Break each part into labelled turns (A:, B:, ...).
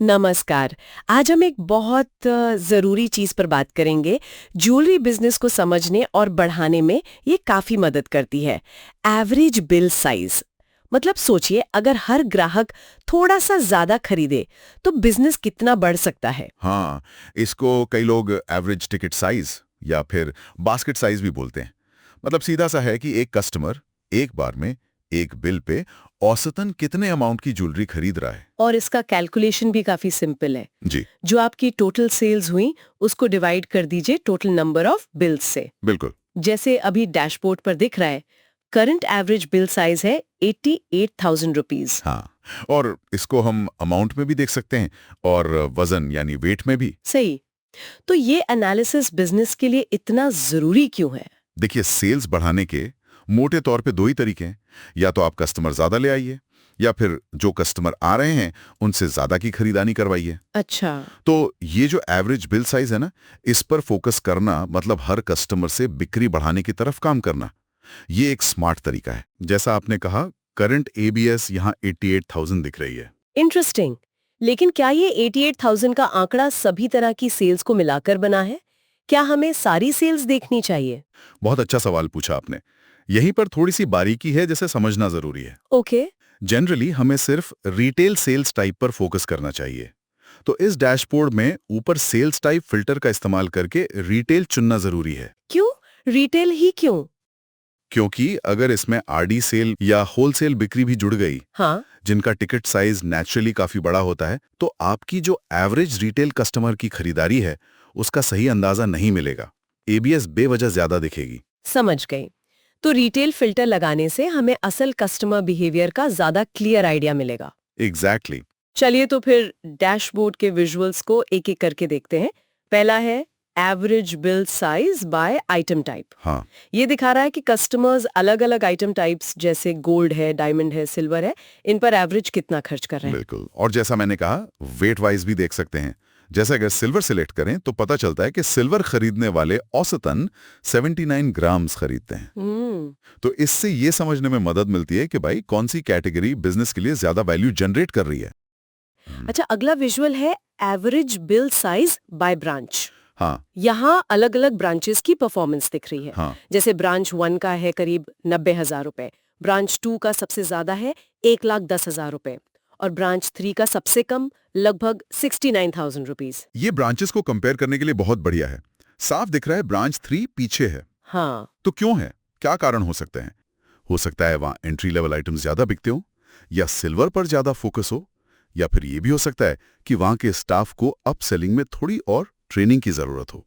A: नमस्कार। आज हम एक बहुत ज़रूरी चीज़ पर बात करेंगे। ज्वेलरी बिजनेस को समझने और बढ़ाने में ये काफ़ी मदद करती है। एवरेज बिल साइज मतलब सोचिए, अगर हर ग्राहक थोड़ा सा ज़्यादा खरीदे तो बिजनेस कितना बढ़ सकता है।
B: हाँ, इसको कई लोग एवरेज टिकट साइज या फिर बास्केट साइज भी बोलते हैं। मतलब सीधा सा है कि एक कस्टमर एक बार में एक बिल पे औसतन कितने अमाउंट की ज्वेलरी खरीद रहा है।
A: और इसका कैलकुलेशन भी काफ़ी सिंपल है।
B: जी,
A: जो आपकी टोटल सेल्स हुई उसको डिवाइड कर दीजिए टोटल नंबर ऑफ बिल्स से।
B: बिल्कुल।
A: जैसे अभी डैशबोर्ड पर दिख रहा है, करंट एवरेज बिल साइज है 88,000 रुपीज।
B: हाँ, और इसको हम अमाउंट में भी देख सकते हैं और वजन यानी वेट में भी।
A: सही। तो ये एनालिसिस बिजनेस के लिए इतना जरूरी क्यों है?
B: देखिए, सेल्स बढ़ाने के मोटे तौर पे दो ही तरीके हैं। या तो आप कस्टमर ज्यादा ले आइए या फिर जो कस्टमर आ रहे हैं उनसे ज्यादा की खरीदारी करवाइए।
A: अच्छा।
B: तो ये जो एवरेज बिल साइज है ना, इस पर फोकस करना मतलब हर कस्टमर से बिक्री बढ़ाने की तरफ काम करना। ये एक स्मार्ट तरीका है। जैसा आपने कहा, करंट एबीएस यहाँ 88,000 दिख रही है।
A: इंटरेस्टिंग। लेकिन क्या ये 88,000 का आंकड़ा सभी तरह की सेल्स को मिलाकर बना है? क्या हमें सारी सेल्स देखनी चाहिए?
B: बहुत अच्छा सवाल पूछा आपने। यहीं पर थोड़ी सी बारीकी है जिसे समझना जरूरी है।
A: ओके।
B: जनरली हमें सिर्फ रिटेल सेल्स टाइप पर फोकस करना चाहिए। तो इस डैशबोर्ड में ऊपर सेल्स टाइप फिल्टर का इस्तेमाल करके रिटेल चुनना जरूरी है।
A: क्यों? रिटेल ही क्यों?
B: क्योंकि अगर इसमें आरडी सेल या होलसेल बिक्री भी जुड़ गई,
A: हाँ।
B: जिनका टिकट साइज नेचुरली काफी बड़ा होता है, तो आपकी जो एवरेज रिटेल कस्टमर की खरीदारी है उसका सही अंदाजा नहीं मिलेगा। एबीएस बेवजह ज्यादा दिखेगी।
A: समझ गई। तो रिटेल फिल्टर लगाने से हमें असल कस्टमर बिहेवियर का ज्यादा क्लियर आइडिया मिलेगा।
B: एग्जैक्टली।
A: चलिए तो फिर डैशबोर्ड के विजुअल्स को एक एक करके देखते हैं। पहला है average bill size by item type.
B: हाँ,
A: ये दिखा रहा है कि कस्टमर्स अलग अलग आइटम टाइप्स जैसे गोल्ड है, डायमंड है, सिल्वर है, इन पर एवरेज कितना खर्च कर रहे हैं।
B: बिल्कुल। और जैसा मैंने कहा, वेट वाइज भी देख सकते हैं। जैसे अगर सिल्वर सिलेक्ट करें तो पता चलता है कि सिल्वर खरीदने वाले औसतन 79 ग्राम्स खरीदते हैं। तो इससे ये समझने में मदद मिलती है कि भाई कौन सी कैटेगरी बिजनेस के लिए ज्यादा वैल्यू जनरेट कर रही है।
A: अच्छा, अगला विजुअल है average bill size by branch.
B: हाँ।
A: यहाँ अलग अलग ब्रांचेस की परफॉर्मेंस दिख रही है।
B: हाँ।
A: जैसे ब्रांच 1 का है करीब 90,000 रुपए, ब्रांच 2 का सबसे ज्यादा है 1,10,000 रुपए और ब्रांच 3 का सबसे कम लगभग 69,000 रुपीज।
B: ये ब्रांचेस को कंपेयर करने के लिए बहुत बढ़िया है। साफ दिख रहा है ब्रांच 3 पीछे है।
A: हाँ।
B: तो क्यों है? क्या कारण हो सकते हैं? हो सकता है वहां एंट्री लेवल आइटम्स ज्यादा बिकते हो, या सिल्वर पर ज्यादा फोकस हो, या फिर ये भी हो सकता है कि वहां के स्टाफ को अप सेलिंग में थोड़ी और ट्रेनिंग की जरूरत हो।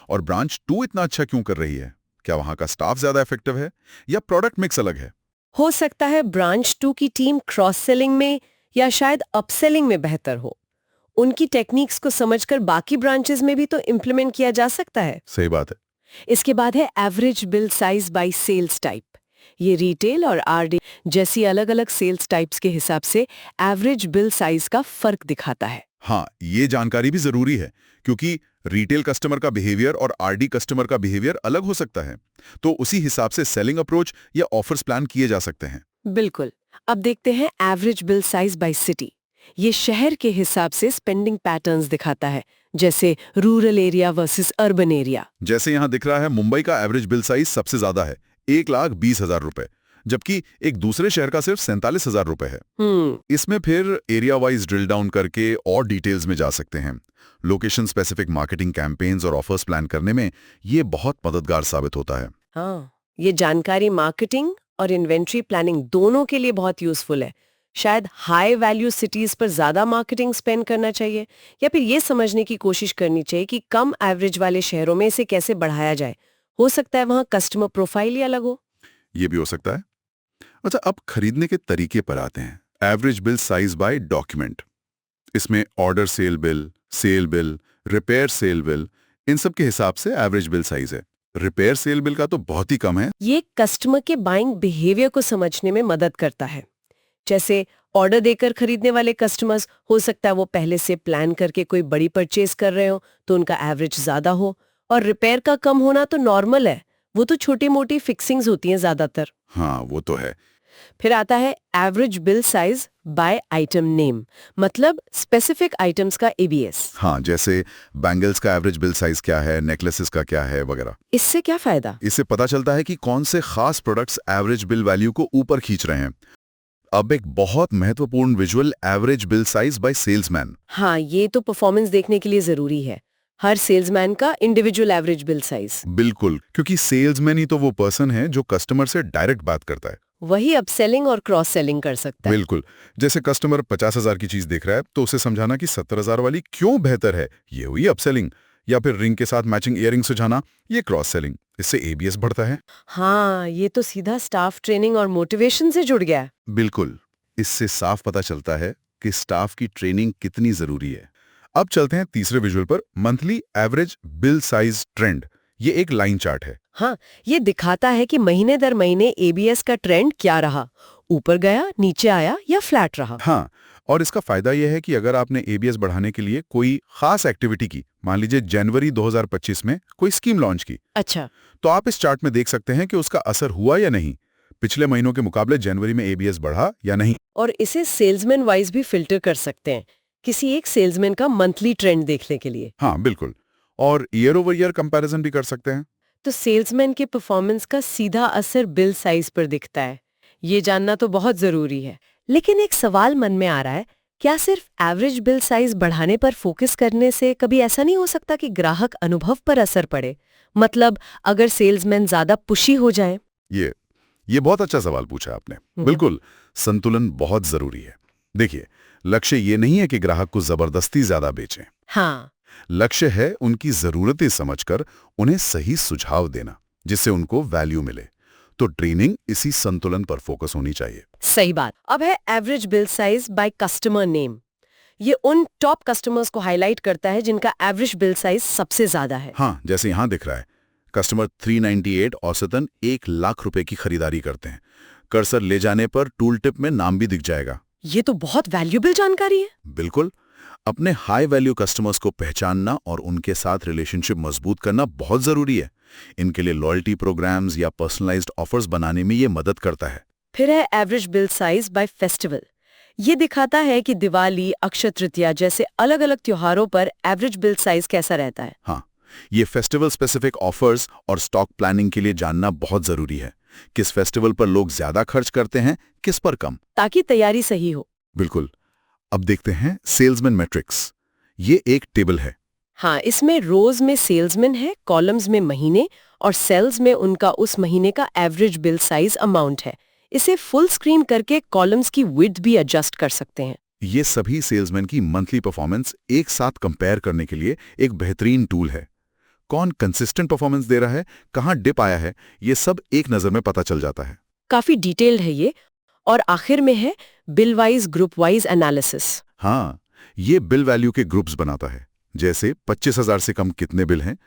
B: और ब्रांच 2 इतना अच्छा क्यों कर रही है? क्या वहां का स्टाफ ज्यादा इफेक्टिव है या प्रोडक्ट मिक्स अलग है?
A: हो सकता है ब्रांच 2 की टीम क्रॉस सेलिंग में या शायद अपसेलिंग में बेहतर हो। उनकी टेक्निक्स को समझकर बाकी ब्रांचेस में भी तो इम्प्लीमेंट किया जा सकता है।
B: सही बात है।
A: इसके बाद है average bill size by sales type. ये रिटेल और आरडी जैसी अलग अलग सेल्स टाइप्स के हिसाब से एवरेज बिल साइज का फर्क दिखाता है।
B: हाँ, ये जानकारी भी जरूरी है क्योंकि रिटेल कस्टमर का बिहेवियर और आरडी कस्टमर का बिहेवियर अलग हो सकता है। तो उसी हिसाब से सेलिंग अप्रोच या ऑफर्स प्लान किए जा सकते हैं।
A: बिल्कुल। अब देखते हैं average bill size by city. ये शहर के हिसाब से स्पेंडिंग पैटर्न्स दिखाता है, जैसे rural area versus urban area.
B: जैसे यहाँ दिख रहा है, मुंबई का एवरेज बिल साइज सबसे ज्यादा है, 1,20,000 रुपए, जबकि एक दूसरे शहर का सिर्फ 47,000 रुपए है। इसमें फिर एरिया वाइज ड्रिल डाउन करके और डिटेल्स में जा सकते हैं। लोकेशन स्पेसिफिक मार्केटिंग कैंपेन्स और ऑफर्स प्लान करने में ये बहुत मददगार साबित होता है।
A: हाँ, ये जानकारी मार्केटिंग और इन्वेंट्री प्लानिंग दोनों के लिए बहुत यूजफुल है। शायद हाई वैल्यू सिटीज पर ज्यादा मार्केटिंग स्पेंड करना चाहिए या फिर ये समझने की कोशिश करनी चाहिए कि कम एवरेज वाले शहरों में इसे कैसे बढ़ाया जाए। हो सकता है वहां कस्टमर प्रोफाइल ही अलग हो।
B: ये भी हो सकता है। अच्छा, अब खरीदने के तरीके पर आते हैं। Average bill size by document. इसमें order sale bill, repair sale bill, इन सब के हिसाब से एवरेज बिल साइज है। रिपेयर सेल बिल का तो बहुत ही कम है।
A: ये कस्टमर के बाइंग बिहेवियर को समझने में मदद करता है। जैसे ऑर्डर देकर खरीदने वाले कस्टमर्स हो सकता है वो पहले से प्लान करके कोई बड़ी परचेज कर रहे हो तो उनका एवरेज ज्यादा हो, और रिपेयर का कम होना तो नॉर्मल है, वो तो छोटी मोटी फिक्सिंग्स होती हैं ज्यादातर।
B: हाँ, वो तो है।
A: फिर आता है average bill size by item name, मतलब स्पेसिफिक आइटम्स का एबीएस।
B: हाँ, जैसे बैंगल्स का एवरेज बिल साइज क्या है, नेकलेसेस का क्या है वगैरह।
A: इससे क्या फायदा?
B: इससे पता चलता है कि कौन से खास प्रोडक्ट्स एवरेज बिल वैल्यू को ऊपर खींच रहे हैं। अब एक बहुत महत्वपूर्ण visual, average bill size by salesman.
A: हाँ, ये तो परफॉर्मेंस देखने के लिए जरूरी है। हर सेल्समैन का इंडिविजुअल एवरेज बिल साइज।
B: बिल्कुल, क्योंकि सेल्समैन ही तो वो पर्सन है जो कस्टमर से डायरेक्ट बात करता है।
A: वही अपसेलिंग और क्रॉस सेलिंग कर सकता है।
B: बिल्कुल, जैसे कस्टमर 50,000 की चीज देख रहा है तो उसे समझाना कि 70,000 वाली क्यों बेहतर है, ये हुई अपसेलिंग। या फिर रिंग के साथ मैचिंग इयररिंग सुझाना, ये क्रॉस सेलिंग। इससे एबीएस बढ़ता है।
A: हाँ, ये तो सीधा स्टाफ ट्रेनिंग और मोटिवेशन से जुड़ गया है।
B: बिल्कुल, इससे साफ पता चलता है कि स्टाफ की ट्रेनिंग कितनी जरूरी है। अब चलते हैं तीसरे विजुअल पर, monthly average bill size trend. ये एक लाइन चार्ट है।
A: हाँ, ये दिखाता है कि महीने दर महीने एबीएस का ट्रेंड क्या रहा, ऊपर गया, नीचे आया या फ्लैट रहा।
B: हाँ, और इसका फायदा यह है कि अगर आपने एबीएस बढ़ाने के लिए कोई खास एक्टिविटी की, मान लीजिए जनवरी 2025 में कोई स्कीम लॉन्च की,
A: अच्छा,
B: तो आप इस चार्ट में देख सकते हैं कि उसका असर हुआ या नहीं। पिछले महीनों के मुकाबले जनवरी में एबीएस बढ़ा या नहीं।
A: और इसे सेल्समैन वाइज भी फिल्टर कर सकते हैं, किसी एक सेल्समैन का मंथली ट्रेंड देखने के लिए।
B: हाँ बिल्कुल, और ईयर ओवर ईयर कंपैरिजन भी कर सकते हैं।
A: तो सेल्समैन के परफॉर्मेंस का सीधा असर बिल साइज पर दिखता है। ये जानना तो बहुत जरूरी है। लेकिन एक सवाल मन में आ रहा है, क्या सिर्फ एवरेज बिल साइज बढ़ाने पर फोकस करने से कभी ऐसा नहीं हो सकता कि ग्राहक अनुभव पर असर पड़े? मतलब अगर सेल्समैन ज्यादा पुशी हो जाए।
B: ये बहुत अच्छा सवाल पूछा आपने। बिल्कुल, संतुलन बहुत जरूरी है। देखिए, लक्ष्य ये नहीं है कि ग्राहक को जबरदस्ती ज्यादा बेचें।
A: हाँ,
B: लक्ष्य है उनकी जरूरतें समझकर उन्हें सही सुझाव देना, जिससे उनको वैल्यू मिले। तो ट्रेनिंग इसी संतुलन पर फोकस होनी चाहिए।
A: सही बात। अब है average bill size by customer name. ये उन टॉप कस्टमर्स को हाईलाइट करता है जिनका एवरेज बिल साइज सबसे ज्यादा है।
B: हाँ, जैसे यहां दिख रहा है, कस्टमर 398 औसतन 1,00,000 रुपए की खरीदारी करते हैं। कर्सर ले जाने पर टूल टिप में नाम भी दिख जाएगा।
A: ये तो बहुत वैल्यूएबल जानकारी है।
B: बिल्कुल, अपने हाई वैल्यू कस्टमर्स को पहचानना और उनके साथ रिलेशनशिप मजबूत करना बहुत जरूरी है। इनके लिए लॉयल्टी प्रोग्राम्स या पर्सनलाइज्ड ऑफर्स बनाने में ये मदद करता है।
A: फिर है average bill size by festival. ये दिखाता है कि दिवाली, अक्षय तृतीया जैसे अलग अलग त्योहारों पर एवरेज बिल साइज कैसा रहता है।
B: हाँ, ये फेस्टिवल स्पेसिफिक ऑफर्स और स्टॉक प्लानिंग के लिए जानना बहुत जरूरी है। किस फेस्टिवल पर लोग ज्यादा खर्च करते हैं, किस पर कम,
A: ताकि तैयारी सही हो।
B: बिल्कुल। अब देखते हैं सेल्समैन मैट्रिक्स। ये एक टेबल है।
A: हाँ, इसमें रोज में सेल्समैन है, कॉलम्स में महीने और सेल्स में उनका उस महीने का एवरेज बिल साइज अमाउंट है। इसे फुल स्क्रीन करके कॉलम्स की विड्थ भी एडजस्ट कर सकते हैं।
B: ये सभी सेल्समैन की मंथली परफॉर्मेंस एक साथ कंपेयर करने के लिए एक बेहतरीन टूल है। कौन कंसिस्टेंट परफॉर्मेंस दे रहा है, कहाँ डिप आया है, ये सब एक नजर में पता चल जाता है।
A: काफी डिटेल्ड है ये। और आखिर में है bill wise, group wise analysis.
B: हाँ, ये बिल वैल्यू के ग्रुप्स बनाता है। जैसे 25,000 से कम कितने बिल हैं,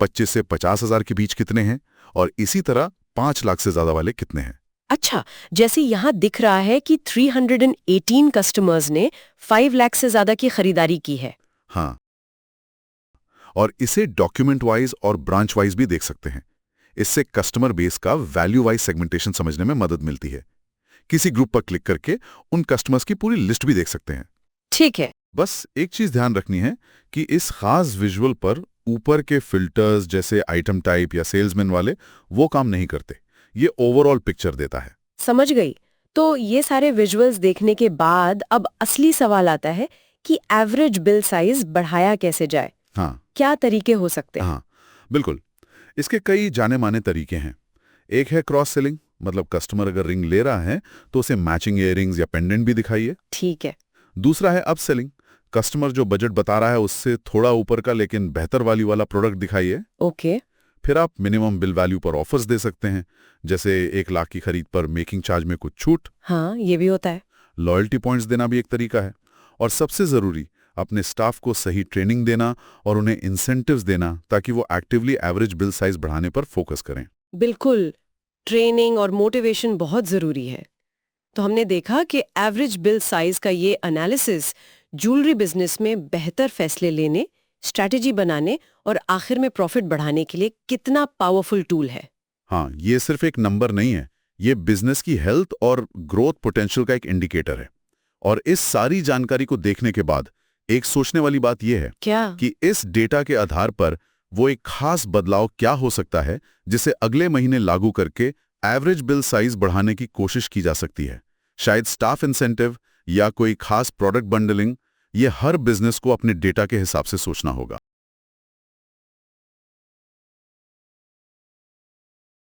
B: 25 से 50,000 के बीच कितने हैं, और इसी तरह 5 लाख से ज्यादा वाले कितने हैं।
A: अच्छा, जैसे यहाँ दिख रहा है कि 318 कस्टमर्स ने 5 लाख से ज्यादा की खरीदारी की है।
B: हाँ, और इसे डॉक्यूमेंट वाइज और ब्रांच वाइज भी देख सकते हैं। इससे कस्टमर बेस का वैल्यू वाइज सेगमेंटेशन समझने में मदद मिलती है। किसी ग्रुप पर क्लिक करके उन कस्टमर्स की पूरी लिस्ट भी देख सकते हैं।
A: ठीक है।
B: बस एक चीज ध्यान रखनी है कि इस खास विजुअल पर ऊपर के फिल्टर्स जैसे आइटम टाइप या सेल्समैन वाले वो काम नहीं करते। ये ओवरऑल पिक्चर देता है।
A: समझ गई। तो ये सारे विजुअल्स देखने के बाद अब असली सवाल आता है कि एवरेज बिल साइज बढ़ाया कैसे जाए।
B: हाँ,
A: क्या तरीके हो सकते हैं?
B: हाँ बिल्कुल, इसके कई जाने माने तरीके हैं। एक है क्रॉस सेलिंग, मतलब कस्टमर अगर रिंग ले रहा है तो उसे मैचिंग इयररिंग्स या पेंडेंट भी दिखाइए।
A: ठीक है।
B: दूसरा है अप सेलिंग, कस्टमर जो बजट बता रहा है उससे थोड़ा ऊपर का लेकिन बेहतर वैल्यू वाला प्रोडक्ट दिखाइए।
A: ओके।
B: फिर आप मिनिमम बिल वैल्यू पर ऑफर्स दे सकते हैं, जैसे 1,00,000 की खरीद पर मेकिंग चार्ज में कुछ छूट।
A: हाँ, ये भी होता है।
B: लॉयल्टी पॉइंट्स देना भी एक तरीका है। और सबसे जरूरी, अपने स्टाफ को सही ट्रेनिंग देना और उन्हें इंसेंटिव्स देना ताकि वो एक्टिवली एवरेज बिल साइज बढ़ाने पर फोकस करें।
A: बिल्कुल, ट्रेनिंग और मोटिवेशन बहुत जरूरी है। तो हमने देखा कि एवरेज बिल साइज का ये एनालिसिस ज्वेलरी बिजनेस में बेहतर फैसले लेने, स्ट्रैटेजी बनाने और आखिर में प्रॉफिट बढ़ाने के लिए कितना पावरफुल टूल है।
B: हाँ, ये सिर्फ एक नंबर नहीं है, ये बिजनेस की हेल्थ और ग्रोथ पोटेंशियल का एक इंडिकेटर है। और इस सारी जानकारी को देखने के बाद एक सोचने वाली बात यह है
A: क्या
B: कि इस डेटा के आधार पर वो एक खास बदलाव क्या हो सकता है जिसे अगले महीने लागू करके एवरेज बिल साइज बढ़ाने की कोशिश की जा सकती है। शायद स्टाफ इंसेंटिव या कोई खास प्रोडक्ट बंडलिंग। ये हर बिजनेस को अपने डेटा के हिसाब से सोचना होगा।